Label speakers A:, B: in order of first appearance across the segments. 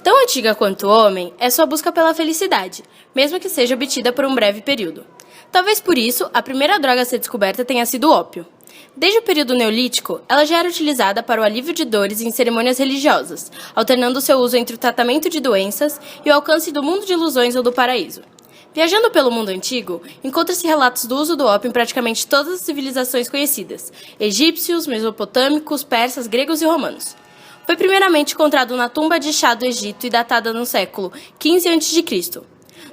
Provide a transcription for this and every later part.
A: Tão antiga quanto o homem é sua busca pela felicidade, mesmo que seja obtida por um breve período. Talvez por isso, a primeira droga a ser descoberta tenha sido o ópio. Desde o período neolítico, ela já era utilizada para o alívio de dores em cerimônias religiosas, alternando seu uso entre o tratamento de doenças e o alcance do mundo de ilusões ou do paraíso. Viajando pelo mundo antigo, encontra-se relatos do uso do ópio em praticamente todas as civilizações conhecidas: egípcios, mesopotâmicos, persas, gregos e romanos. Foi primeiramente encontrado na tumba de Chá do Egito e datada no século XV a.C.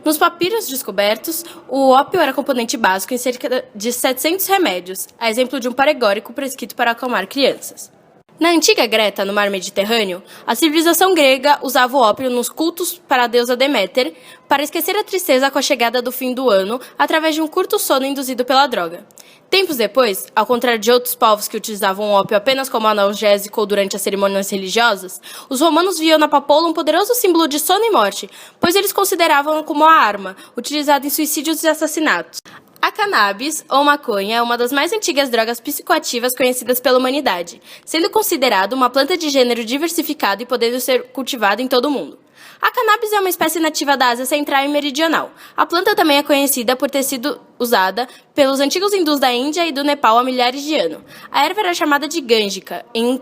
A: Nos papiros descobertos, o ópio era componente básico em cerca de 700 remédios, a exemplo de um paregórico prescrito para acalmar crianças. Na antiga Grécia, no mar Mediterrâneo, a civilização grega usava o ópio nos cultos para a deusa Deméter para esquecer a tristeza com a chegada do fim do ano através de um curto sono induzido pela droga. Tempos depois, ao contrário de outros povos que utilizavam o ópio apenas como analgésico ou durante as cerimônias religiosas, os romanos viam na papoula um poderoso símbolo de sono e morte, pois eles consideravam como a arma, utilizada em suicídios e assassinatos. A cannabis, ou maconha, é uma das mais antigas drogas psicoativas conhecidas pela humanidade, sendo considerada uma planta de gênero diversificado e podendo ser cultivada em todo o mundo. A cannabis é uma espécie nativa da Ásia Central e Meridional. A planta também é conhecida por ter sido usada pelos antigos hindus da Índia e do Nepal há milhares de anos. A erva era chamada de gângica, em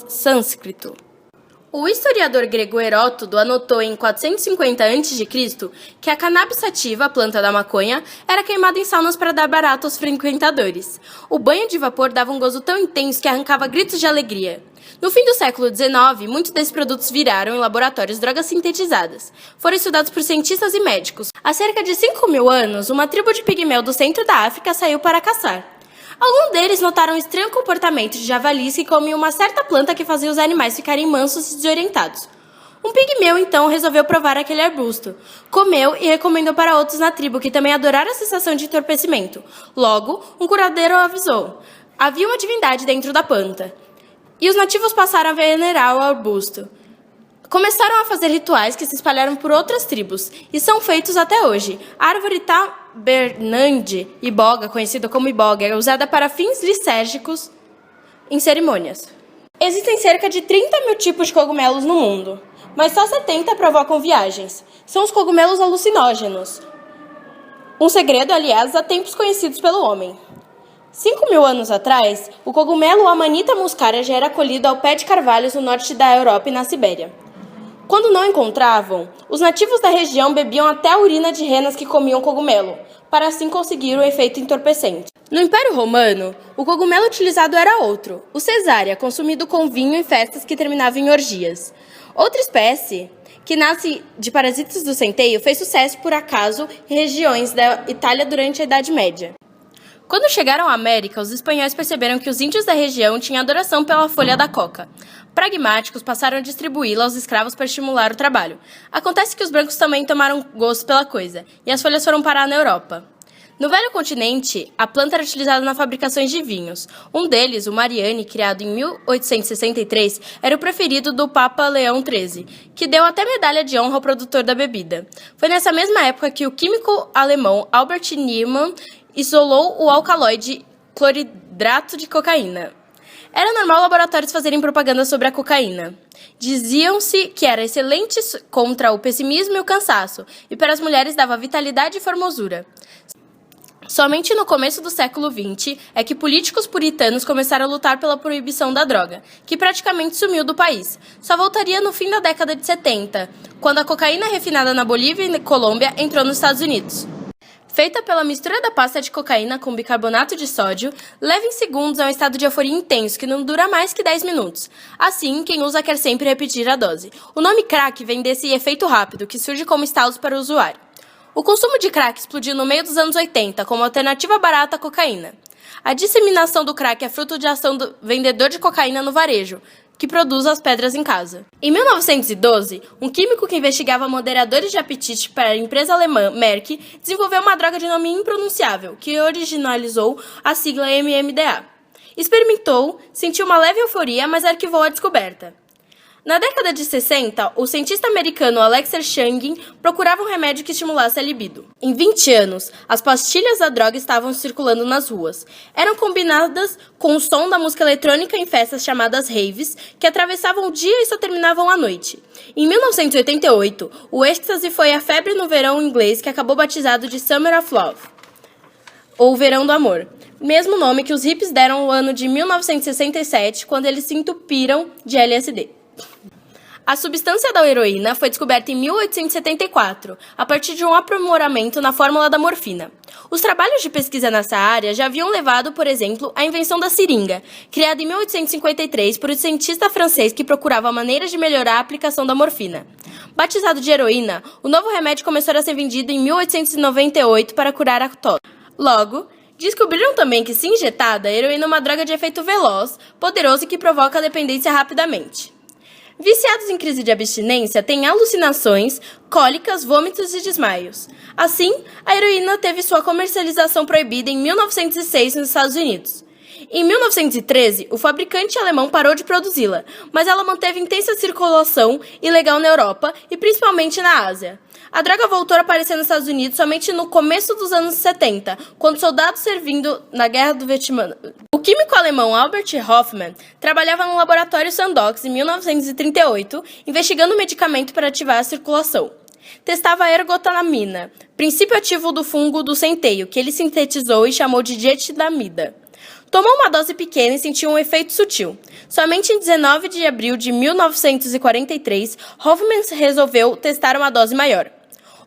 A: sânscrito. O historiador grego Heródoto anotou em 450 a.C. que a cannabis sativa, a planta da maconha, era queimada em saunas para dar barato aos frequentadores. O banho de vapor dava um gozo tão intenso que arrancava gritos de alegria. No fim do século XIX, muitos desses produtos viraram, em laboratórios, drogas sintetizadas. Foram estudados por cientistas e médicos. Há cerca de 5.000 anos, uma tribo de pigmeu do centro da África saiu para caçar. Alguns deles notaram um estranho comportamento de javalis que comiam uma certa planta que fazia os animais ficarem mansos e desorientados. Um pigmeu, então, resolveu provar aquele arbusto. Comeu e recomendou para outros na tribo, que também adoraram a sensação de entorpecimento. Logo, um curandeiro avisou: havia uma divindade dentro da planta. E os nativos passaram a venerar o arbusto. Começaram a fazer rituais que se espalharam por outras tribos, e são feitos até hoje. A árvore tabernande, iboga, conhecida como iboga, é usada para fins lisérgicos em cerimônias. Existem cerca de 30.000 tipos de cogumelos no mundo, mas só 70 provocam viagens. São os cogumelos alucinógenos. Um segredo, aliás, há tempos conhecidos pelo homem. 5.000 anos atrás, o cogumelo Amanita muscaria já era colhido ao pé de carvalhos no norte da Europa e na Sibéria. Quando não encontravam, os nativos da região bebiam até a urina de renas que comiam cogumelo, para assim conseguir o efeito entorpecente. No Império Romano, o cogumelo utilizado era outro, o cesárea, consumido com vinho em festas que terminavam em orgias. Outra espécie, que nasce de parasitas do centeio, fez sucesso por acaso em regiões da Itália durante a Idade Média. Quando chegaram à América, os espanhóis perceberam que os índios da região tinham adoração pela folha da coca. Pragmáticos, passaram a distribuí-la aos escravos para estimular o trabalho. Acontece que os brancos também tomaram gosto pela coisa, e as folhas foram parar na Europa. No velho continente, a planta era utilizada na fabricação de vinhos. Um deles, o Mariani, criado em 1863, era o preferido do Papa Leão XIII, que deu até medalha de honra ao produtor da bebida. Foi nessa mesma época que o químico alemão Albert Niemann isolou o alcaloide cloridrato de cocaína. Era normal laboratórios fazerem propaganda sobre a cocaína. Diziam-se que era excelente contra o pessimismo e o cansaço, e para as mulheres dava vitalidade e formosura. Somente no começo do século XX é que políticos puritanos começaram a lutar pela proibição da droga, que praticamente sumiu do país. Só voltaria no fim da década de 70, quando a cocaína refinada na Bolívia e Colômbia entrou nos Estados Unidos. Feita pela mistura da pasta de cocaína com bicarbonato de sódio, leva em segundos a um estado de euforia intenso que não dura mais que 10 minutos. Assim, quem usa quer sempre repetir a dose. O nome crack vem desse efeito rápido, que surge como estalos para o usuário. O consumo de crack explodiu no meio dos anos 80 como alternativa barata à cocaína. A disseminação do crack é fruto de ação do vendedor de cocaína no varejo, que produz as pedras em casa. Em 1912, um químico que investigava moderadores de apetite para a empresa alemã Merck desenvolveu uma droga de nome impronunciável, que originalizou a sigla MMDA. Experimentou, sentiu uma leve euforia, mas arquivou a descoberta. Na década de 60, o cientista americano Alexei Shangin procurava um remédio que estimulasse a libido. Em 20 anos, as pastilhas da droga estavam circulando nas ruas. Eram combinadas com o som da música eletrônica em festas chamadas raves, que atravessavam o dia e só terminavam à noite. Em 1988, o êxtase foi a febre no verão inglês que acabou batizado de Summer of Love, ou Verão do Amor, mesmo nome que os hippies deram no ano de 1967, quando eles se entupiram de LSD. A substância da heroína foi descoberta em 1874, a partir de um aprimoramento na fórmula da morfina. Os trabalhos de pesquisa nessa área já haviam levado, por exemplo, à invenção da seringa, criada em 1853 por um cientista francês que procurava maneiras de melhorar a aplicação da morfina. Batizado de heroína, o novo remédio começou a ser vendido em 1898 para curar a tosse. Logo, descobriram também que, se injetada, a heroína é uma droga de efeito veloz, poderoso e que provoca a dependência rapidamente. Viciados em crise de abstinência têm alucinações, cólicas, vômitos e desmaios. Assim, a heroína teve sua comercialização proibida em 1906 nos Estados Unidos. Em 1913, o fabricante alemão parou de produzi-la, mas ela manteve intensa circulação ilegal na Europa e principalmente na Ásia. A droga voltou a aparecer nos Estados Unidos somente no começo dos anos 70, quando soldados servindo na Guerra do Vietnã. O químico alemão Albert Hofmann trabalhava no laboratório Sandoz em 1938, investigando um medicamento para ativar a circulação. Testava a ergotamina, princípio ativo do fungo do centeio, que ele sintetizou e chamou de dietidamida. Tomou uma dose pequena e sentiu um efeito sutil. Somente em 19 de abril de 1943, Hofmann resolveu testar uma dose maior.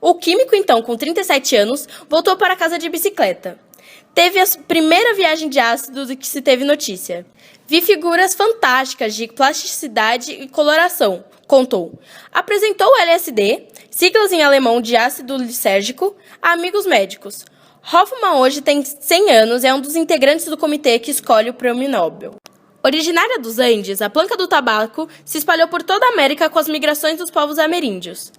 A: O químico, então, com 37 anos, voltou para casa de bicicleta. Teve a primeira viagem de ácido do que se teve notícia. Vi figuras fantásticas de plasticidade e coloração, contou. Apresentou o LSD, siglas em alemão de ácido lisérgico, a amigos médicos. Hofmann hoje tem 100 anos e é um dos integrantes do comitê que escolhe o prêmio Nobel. Originária dos Andes, a planta do tabaco se espalhou por toda a América com as migrações dos povos ameríndios.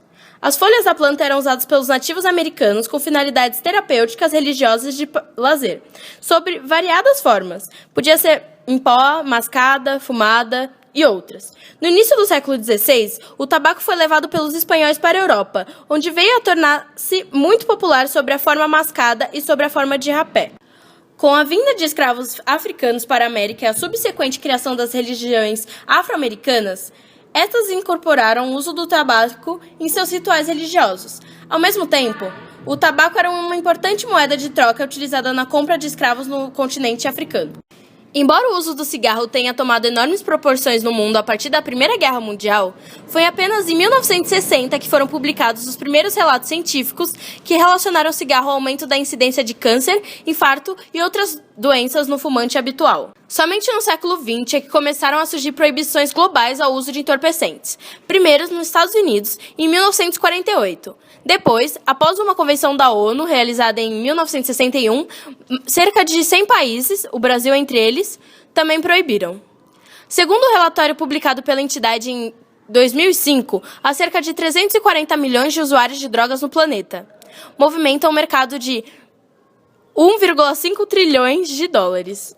A: As folhas da planta eram usadas pelos nativos americanos com finalidades terapêuticas, religiosas e de lazer, sob variadas formas. Podia ser em pó, mascada, fumada e outras. No início do século XVI, o tabaco foi levado pelos espanhóis para a Europa, onde veio a tornar-se muito popular sob a forma mascada e sob a forma de rapé. Com a vinda de escravos africanos para a América e a subsequente criação das religiões afro-americanas, estas incorporaram o uso do tabaco em seus rituais religiosos. Ao mesmo tempo, o tabaco era uma importante moeda de troca utilizada na compra de escravos no continente africano. Embora o uso do cigarro tenha tomado enormes proporções no mundo a partir da Primeira Guerra Mundial, foi apenas em 1960 que foram publicados os primeiros relatos científicos que relacionaram o cigarro ao aumento da incidência de câncer, infarto e outras doenças no fumante habitual. Somente no século XX é que começaram a surgir proibições globais ao uso de entorpecentes, primeiro nos Estados Unidos, em 1948. Depois, após uma convenção da ONU, realizada em 1961, cerca de 100 países, o Brasil entre eles, também proibiram. Segundo o relatório publicado pela entidade em 2005, há cerca de 340 milhões de usuários de drogas no planeta. Movimentam um mercado de 1,5 trilhões de dólares.